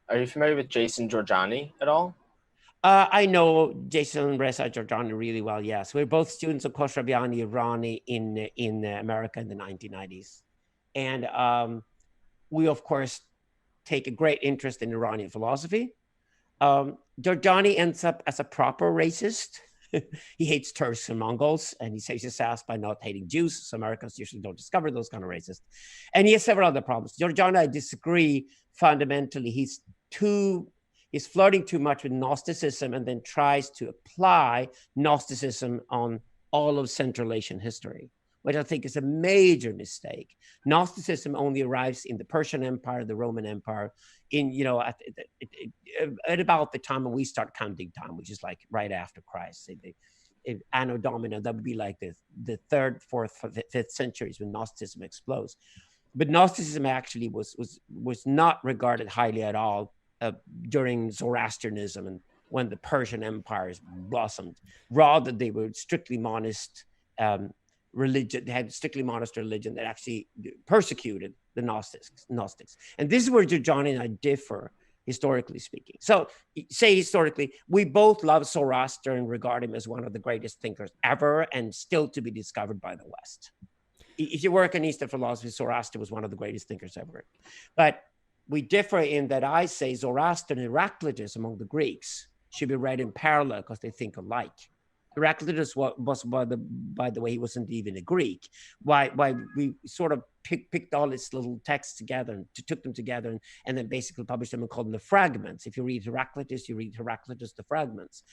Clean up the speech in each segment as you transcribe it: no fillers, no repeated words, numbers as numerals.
Are you familiar with Jason Jorjani at all? I know Jason Reza Jorjani really well. Yes, we're both students of Khosraviani Irani in America in the 1990s, and we of course take a great interest in Iranian philosophy. Jorjani ends up as a proper racist. He hates Turks and Mongols, and he saves his ass by not hating Jews. So Americans usually don't discover those kind of racists. And he has several other problems. Jorjani, I disagree fundamentally. He's flirting too much with Gnosticism and then tries to apply Gnosticism on all of Central Asian history, which I think is a major mistake. Gnosticism only arrives in the Persian Empire, the Roman Empire, at about the time when we start counting time, which is like right after Christ. Anno Domini, that would be like the third, fourth, fifth centuries when Gnosticism explodes. But Gnosticism actually was not regarded highly at all during Zoroastrianism and when the Persian empires blossomed. Rather, they were strictly monist religion. They had strictly monist religion that actually persecuted the Gnostics. And this is where Jorjani and I differ, historically speaking. So, say historically, we both love Zoroaster and regard him as one of the greatest thinkers ever and still to be discovered by the West. If you work in Eastern philosophy, Zoroaster was one of the greatest thinkers ever. But we differ in that I say Zoroaster and Heraclitus among the Greeks should be read in parallel because they think alike. Heraclitus was by the way, he wasn't even a Greek. Why we sort of picked all his little texts together and took them together and then basically published them and called them the fragments. If you read Heraclitus, you read Heraclitus, the fragments.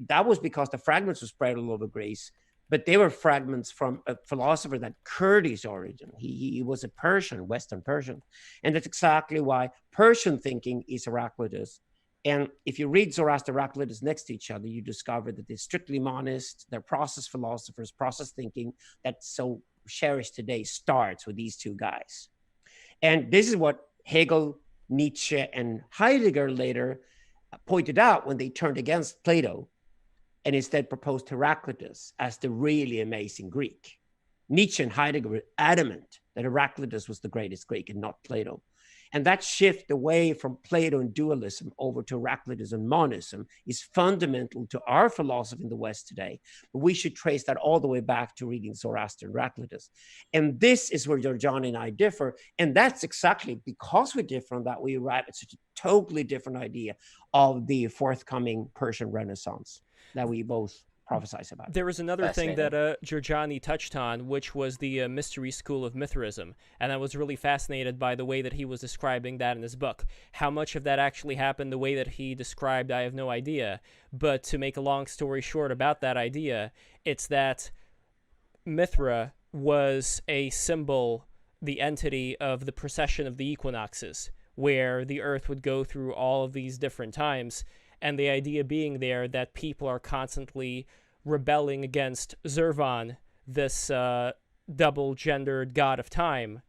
That was because the fragments were spread all over Greece, but they were fragments from a philosopher that Kurdish origin. He was a Persian, Western Persian. And that's exactly why Persian thinking is Heraclitus. And if you read Zoroaster, Heraclitus next to each other, you discover that they're strictly monist, they're process philosophers, process thinking that's so cherished today starts with these two guys. And this is what Hegel, Nietzsche, and Heidegger later pointed out when they turned against Plato and instead proposed Heraclitus as the really amazing Greek. Nietzsche and Heidegger were adamant that Heraclitus was the greatest Greek and not Plato. And that shift away from Plato and dualism over to Heraclitus and monism is fundamental to our philosophy in the West today. But we should trace that all the way back to reading Zoroaster and Heraclitus. And this is where Jorjani and I differ. And that's exactly because we differ on that we arrive at such a totally different idea of the forthcoming Persian Renaissance that we both prophesize about. There was another thing that Jorjani touched on, which was the mystery school of Mithraism, and I was really fascinated by the way that he was describing that in his book. How much of that actually happened the way that he described, I have no idea. But to make a long story short about that idea, it's that Mithra was a symbol, the entity of the precession of the equinoxes, where the Earth would go through all of these different times, and the idea being there that people are constantly rebelling against Zervan, this double-gendered god of time,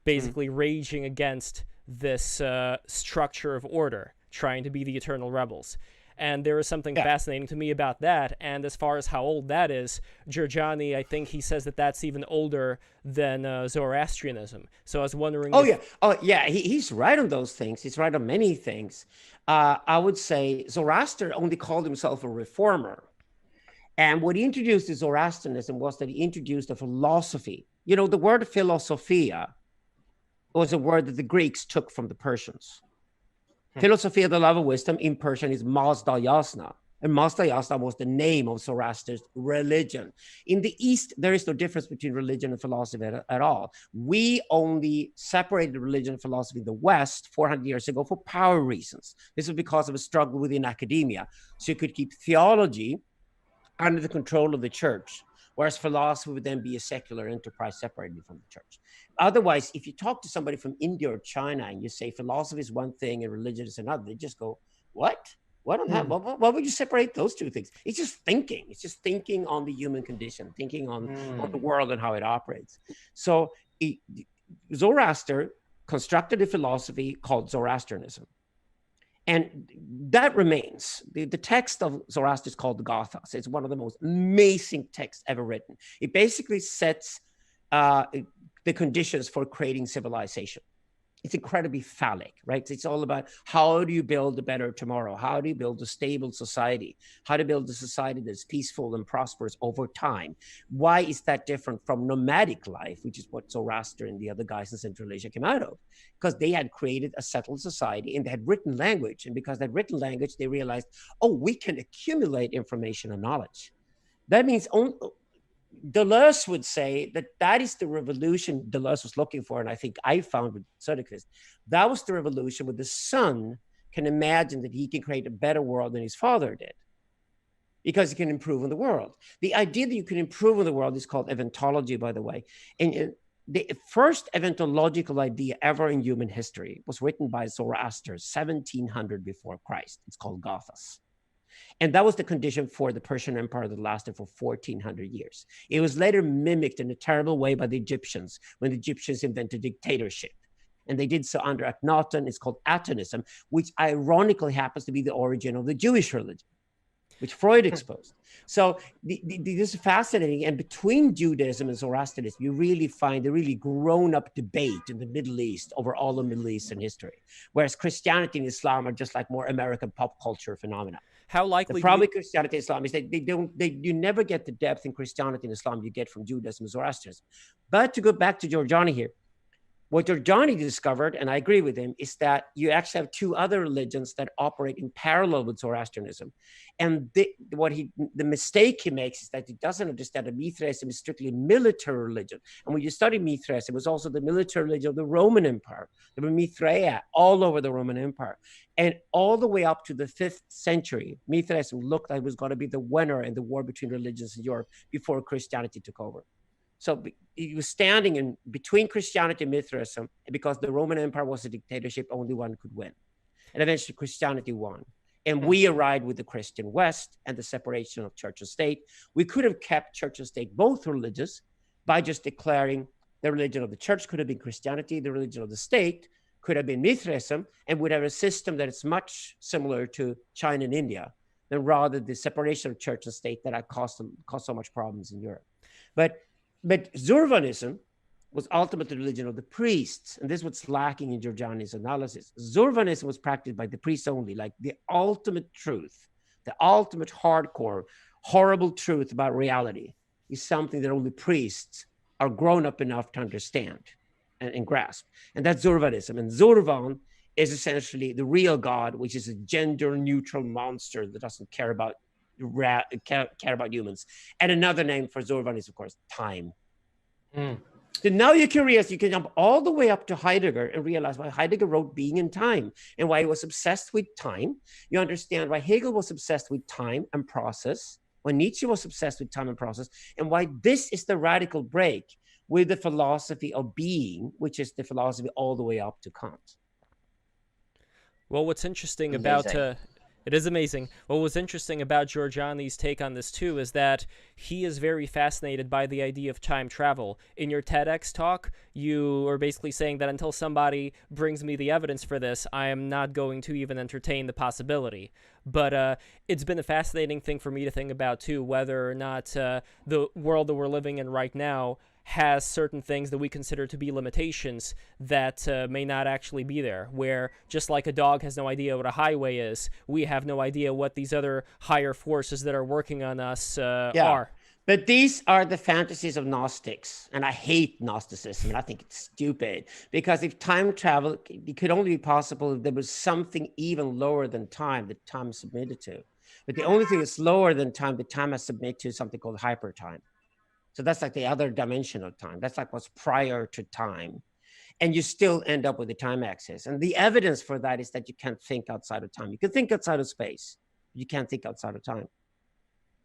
basically raging against this structure of order, trying to be the eternal rebels. And there is something fascinating to me about that. And as far as how old that is, Jorjani, I think he says that that's even older than Zoroastrianism. So I was wondering... He's right on those things. He's right on many things. I would say Zoroaster only called himself a reformer. And what he introduced to Zoroastrianism was that he introduced a philosophy. You know, the word philosophia was a word that the Greeks took from the Persians. Philosophia, the love of wisdom, in Persian is Mazda Yasna. And Mazda Yasna was the name of Zoroaster's religion. In the East, there is no difference between religion and philosophy at all. We only separated religion and philosophy in the West 400 years ago for power reasons. This was because of a struggle within academia. So you could keep theology under the control of the church, whereas philosophy would then be a secular enterprise separated from the church. Otherwise, if you talk to somebody from India or China and you say philosophy is one thing and religion is another, they just go, what? Why would you separate those two things? It's just thinking. It's just thinking on the human condition, thinking on the world and how it operates. So Zoroaster constructed a philosophy called Zoroastrianism. And that remains. The text of Zoroaster is called the Gathas. It's one of the most amazing texts ever written. It basically sets the conditions for creating civilization. it's incredibly phallic, right? It's all about how do you build a better tomorrow? How do you build a stable society? How to build a society that's peaceful and prosperous over time? Why is that different from nomadic life, which is what Zoroaster and the other guys in Central Asia came out of? Because they had created a settled society and they had written language. And because that written language, they realized, oh, we can accumulate information and knowledge. That means Deleuze would say that that is the revolution Deleuze was looking for, and I think I found with Söderqvist. That was the revolution where the son can imagine that he can create a better world than his father did, because he can improve on the world. The idea that you can improve on the world is called eventology, by the way. And the first eventological idea ever in human history was written by Zoroaster 1700 before Christ. It's called Gothas. And that was the condition for the Persian Empire that lasted for 1400 years. It was later mimicked in a terrible way by the Egyptians when the Egyptians invented dictatorship. And they did so under Akhenaten. It's called Atonism, which ironically happens to be the origin of the Jewish religion, which Freud exposed. So this is fascinating. And between Judaism and Zoroastrianism, you really find a really grown-up debate in the Middle East over all of Middle Eastern history, whereas Christianity and Islam are just like more American pop culture phenomena. How likely? The problem with Christianity and Islam is that you never get the depth in Christianity and Islam you get from Judaism and Zoroastrianism. But to go back to Jorjani here, what Jorjani discovered, and I agree with him, is that you actually have two other religions that operate in parallel with Zoroastrianism. And the mistake he makes is that he doesn't understand that Mithraism is strictly a military religion. And when you study Mithraism, it was also the military religion of the Roman Empire. There were Mithraea all over the Roman Empire. And all the way up to the 5th century, Mithraism looked like it was going to be the winner in the war between religions in Europe before Christianity took over. So he was standing in between Christianity and Mithraism, and because the Roman Empire was a dictatorship, only one could win. And eventually Christianity won. And we arrived with the Christian West and the separation of church and state. We could have kept church and state both religious by just declaring the religion of the church could have been Christianity, the religion of the state could have been Mithraism, and would have a system that is much similar to China and India, than rather the separation of church and state that had caused so much problems in Europe. But Zoroastrianism was ultimately the religion of the priests. And this is what's lacking in Jorjani's analysis. Zoroastrianism was practiced by the priests only, like the ultimate truth, the ultimate hardcore, horrible truth about reality is something that only priests are grown up enough to understand and grasp. And that's Zoroastrianism. And Zorovan is essentially the real God, which is a gender-neutral monster that doesn't care about humans. And another name for Zorovan is, of course, time. So now you're curious, you can jump all the way up to Heidegger and realize why Heidegger wrote Being and Time and why he was obsessed with time. You understand why Hegel was obsessed with time and process, why Nietzsche was obsessed with time and process, and why this is the radical break with the philosophy of being, which is the philosophy all the way up to Kant. Well, what's interesting about it is amazing. What was interesting about Jorjani's take on this too is that he is very fascinated by the idea of time travel. In your TEDx talk, you are basically saying that until somebody brings me the evidence for this, I am not going to even entertain the possibility. But it's been a fascinating thing for me to think about too, whether or not the world that we're living in right now has certain things that we consider to be limitations that may not actually be there, where just like a dog has no idea what a highway is, we have no idea what these other higher forces that are working on us are. But these are the fantasies of Gnostics, and I hate Gnosticism, and I think it's stupid, because if time travel, it could only be possible if there was something even lower than time that time is submitted to. But the only thing that's lower than time that time has submitted to is something called hypertime. So that's like the other dimension of time. That's like what's prior to time. And you still end up with the time axis. And the evidence for that is that you can't think outside of time. You can think outside of space. You can't think outside of time.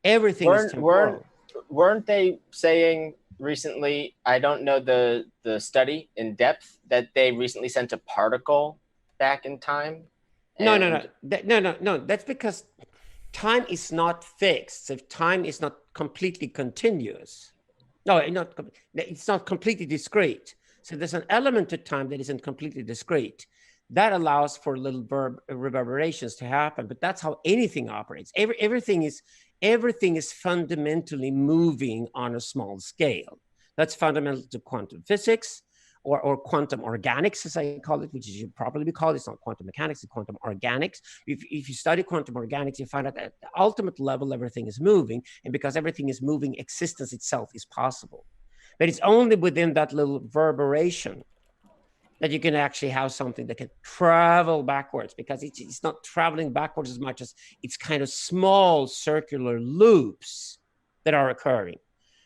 Everything is temporal. Weren't they saying recently, I don't know the study in depth, that they recently sent a particle back in time? No. That's because time is not fixed. So if time is not completely continuous, it's not completely discrete. So there's an element to time that isn't completely discrete. That allows for little reverberations to happen, but that's how anything operates. Everything is fundamentally moving on a small scale. That's fundamental to quantum physics. or quantum organics, as I call it, which is should probably be called. It's not quantum mechanics, it's quantum organics. If you study quantum organics, you find out that at the ultimate level, everything is moving. And because everything is moving, existence itself is possible. But it's only within that little reverberation that you can actually have something that can travel backwards, because it's not traveling backwards as much as it's kind of small circular loops that are occurring.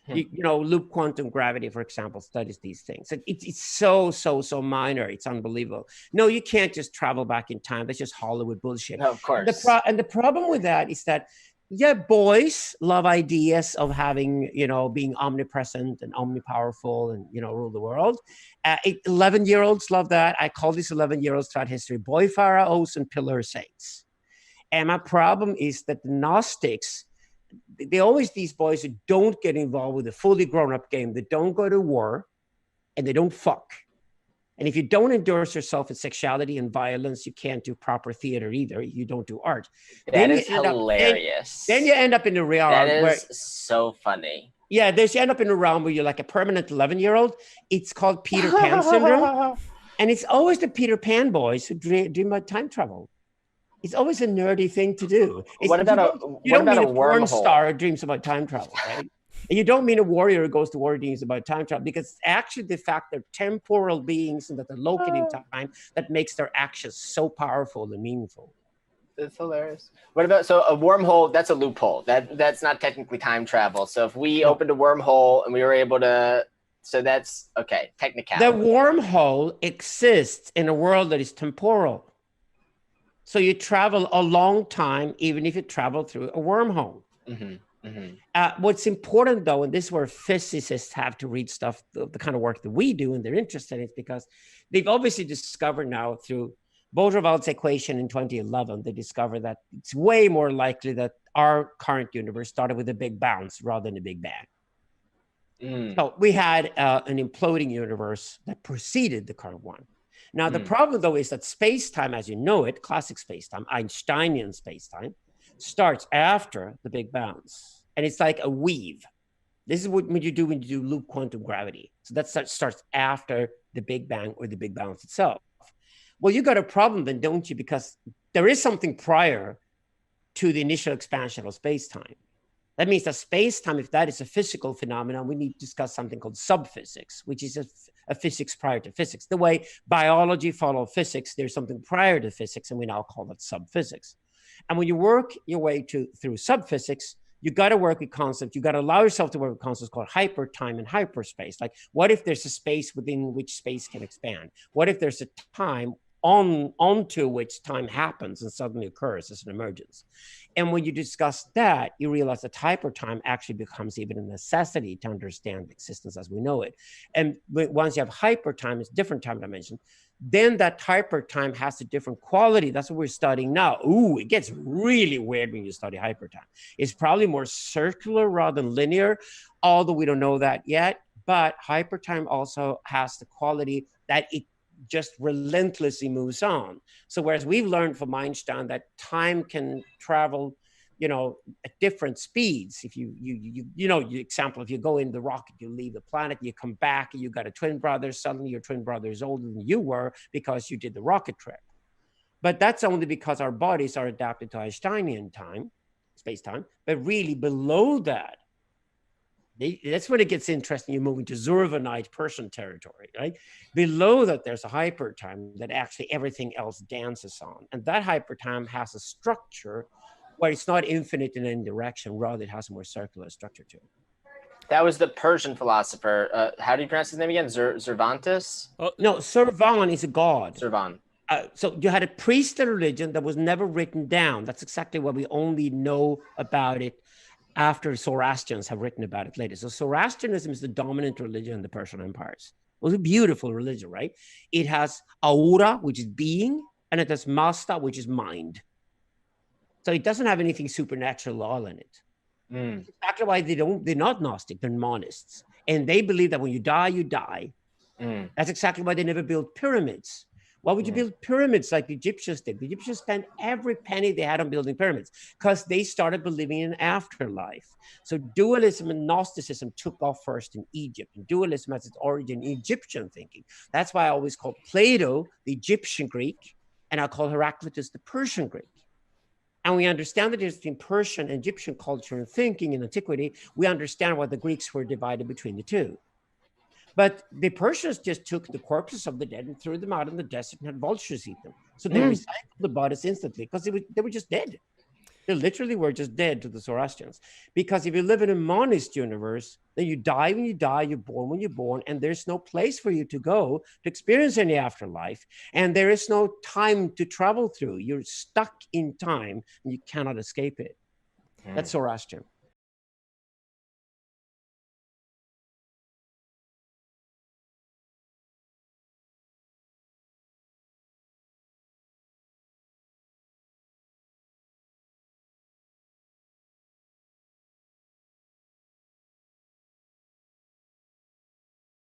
You know, loop quantum gravity, for example, studies these things. It's so minor. It's unbelievable. No, you can't just travel back in time. That's just Hollywood bullshit. No, of course. And the problem with that is that, yeah, boys love ideas of having, you know, being omnipresent and omnipowerful and, you know, rule the world. 11-year-olds love that. I call these 11-year-olds throughout history boy pharaohs and pillar saints. And my problem is that the Gnostics, they always these boys who don't get involved with a fully grown-up game. They don't go to war and they don't fuck. And if you don't endorse yourself in sexuality and violence, you can't do proper theater either. You don't do art. That is hilarious. Then you end up in a realm that is where, so funny. Yeah, you end up in a realm where you're like a permanent 11-year-old. It's called Peter Pan syndrome. And it's always the Peter Pan boys who dream about time travel. It's always a nerdy thing to do. What about a porn star who dreams about time travel, right? And you don't mean a warrior who goes to war dreams about time travel, because it's actually the fact they're temporal beings and that they're located in time that makes their actions so powerful and meaningful. That's hilarious. What about, so a wormhole, that's a loophole. That's not technically time travel. So if we opened a wormhole and we were able to, so that's, okay, technicality. The wormhole exists in a world that is temporal. So you travel a long time, even if you travel through a wormhole. What's important, though, and this is where physicists have to read stuff, the kind of work that we do, and they're interested in it, because they've obviously discovered now through Baudrillard's equation in 2011, they discovered that it's way more likely that our current universe started with a big bounce rather than a big bang. So we had an imploding universe that preceded the current one. Now, the problem, though, is that space-time, as you know it, classic space-time, Einsteinian space-time, starts after the big bounce. And it's like a weave. This is what you do when you do loop quantum gravity. So that starts after the Big Bang or the big bounce itself. Well, you got a problem then, don't you? Because there is something prior to the initial expansion of space-time. That means that space-time, if that is a physical phenomenon, we need to discuss something called subphysics, which is a physics prior to physics. The way biology follows physics, there's something prior to physics, and we now call that subphysics. And when you work your way through subphysics, you got to work with concepts. You got to allow yourself to work with concepts called hypertime and hyperspace. Like, what if there's a space within which space can expand? What if there's a time onto which time happens and suddenly occurs as an emergence? And when you discuss that, you realize that hypertime actually becomes even a necessity to understand existence as we know it. And once you have hypertime, it's different time dimension, then that hypertime has a different quality. That's what we're studying now. Ooh, it gets really weird when you study hypertime. It's probably more circular rather than linear, although we don't know that yet. But hypertime also has the quality that it just relentlessly moves on. So whereas we've learned from Einstein that time can travel, you know, at different speeds. If you know, example, if you go in the rocket, you leave the planet, you come back, and you got a twin brother, suddenly your twin brother is older than you were because you did the rocket trip. But that's only because our bodies are adapted to Einsteinian time, space-time, but really below that, that's when it gets interesting. You move into Zurvanite person territory, right? Below that, there's a hypertime that actually everything else dances on. And that hypertime has a structure where it's not infinite in any direction. Rather, it has a more circular structure to it. That was the Persian philosopher. How do you pronounce his name again? Cervantes? Oh, no, Servan is a god. Servan. So you had a priestly religion that was never written down. That's exactly what we only know about it after Zoroastrians have written about it later. So Zoroastrianism is the dominant religion in the Persian empires. It was a beautiful religion, right? It has aura, which is being, and it has masta, which is mind. So it doesn't have anything supernatural all in it. That's exactly why they're not Gnostic, they're monists. And they believe that when you die, you die. That's exactly why they never built pyramids. Why would you build pyramids like the Egyptians did? The Egyptians spent every penny they had on building pyramids because they started believing in an afterlife. So dualism and Gnosticism took off first in Egypt. And dualism has its origin in Egyptian thinking. That's why I always call Plato the Egyptian Greek, and I call Heraclitus the Persian Greek. And we understand the difference between Persian and Egyptian culture and thinking in antiquity. We understand why the Greeks were divided between the two. But the Persians just took the corpses of the dead and threw them out in the desert and had vultures eat them. So they recycled the bodies instantly because they were just dead. They literally were just dead to the Zoroastrians. Because if you live in a monist universe, then you die when you die, you're born when you're born, and there's no place for you to go to experience any afterlife. And there is no time to travel through. You're stuck in time and you cannot escape it. That's Zoroastrian.